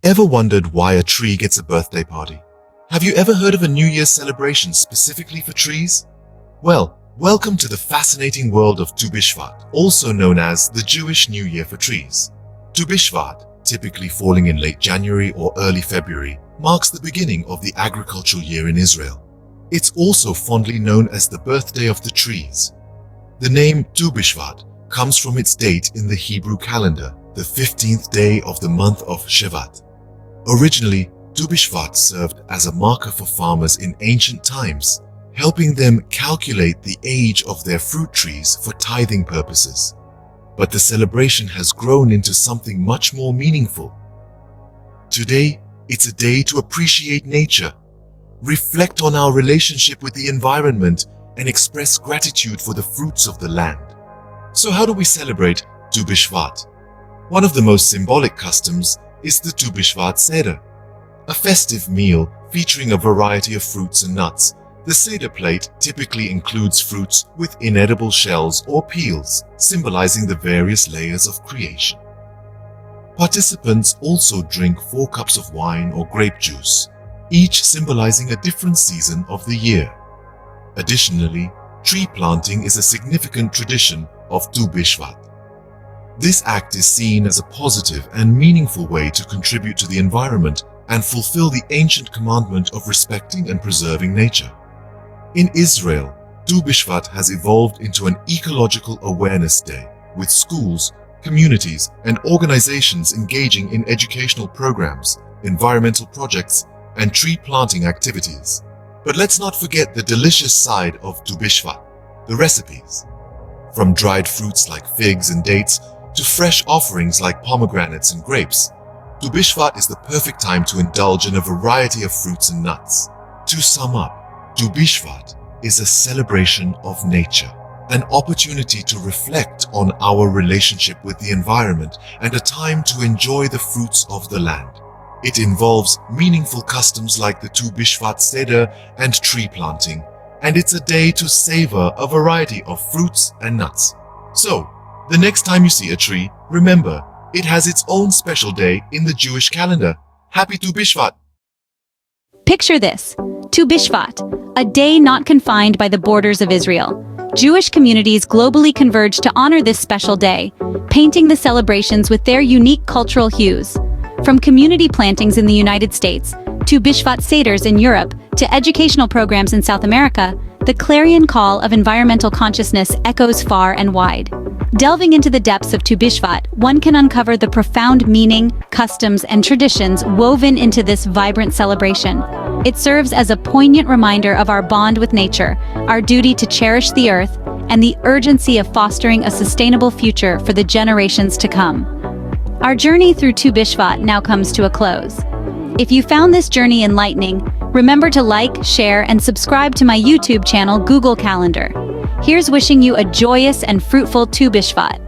Ever wondered why a tree gets a birthday party? Have you ever heard of a New Year's celebration specifically for trees? Well, welcome to the fascinating world of tubishevat, also known as the Jewish New Year for trees. Tubishevat, typically falling in late January or early February, marks the beginning of the agricultural year in Israel. It's also fondly known as the birthday of the trees. The name tubishevat comes from its date in the Hebrew calendar, the 15th day of the month of shevat. Originally, tubishevat served as a marker for farmers in ancient times, helping them calculate the age of their fruit trees for tithing purposes. But the celebration has grown into something much more meaningful. Today, it's a day to appreciate nature, reflect on our relationship with the environment, and express gratitude for the fruits of the land. So how do we celebrate tubishevat? One of the most symbolic customs is the tubishevat Seder, a festive meal featuring a variety of fruits and nuts. The Seder plate typically includes fruits with inedible shells or peels, symbolizing the various layers of creation. Participants also drink 4 cups of wine or grape juice, each symbolizing a different season of the year. Additionally, tree planting is a significant tradition of tubishevat. This act is seen as a positive and meaningful way to contribute to the environment and fulfill the ancient commandment of respecting and preserving nature. In Israel, tubishevat has evolved into an ecological awareness day, with schools, communities, and organizations engaging in educational programs, environmental projects, and tree planting activities. But let's not forget the delicious side of tubishevat, the recipes. From dried fruits like figs and dates to fresh offerings like pomegranates and grapes, tubishevat is the perfect time to indulge in a variety of fruits and nuts. To sum up, tubishevat is a celebration of nature, an opportunity to reflect on our relationship with the environment, and a time to enjoy the fruits of the land. It involves meaningful customs like the tubishevat Seder and tree planting, and it's a day to savor a variety of fruits and nuts. So, the next time you see a tree, remember, it has its own special day in the Jewish calendar. Happy tubishevat! Picture this, tubishevat, a day not confined by the borders of Israel. Jewish communities globally converge to honor this special day, painting the celebrations with their unique cultural hues. From community plantings in the United States, to bishvat seders in Europe, to educational programs in South America, the clarion call of environmental consciousness echoes far and wide. Delving into the depths of tubishevat, one can uncover the profound meaning, customs, and traditions woven into this vibrant celebration. It serves as a poignant reminder of our bond with nature, our duty to cherish the earth, and the urgency of fostering a sustainable future for the generations to come. Our journey through tubishevat now comes to a close. If you found this journey enlightening, remember to like, share, and subscribe to my YouTube channel, Google Calendar. Here's wishing you a joyous and fruitful tubishevat.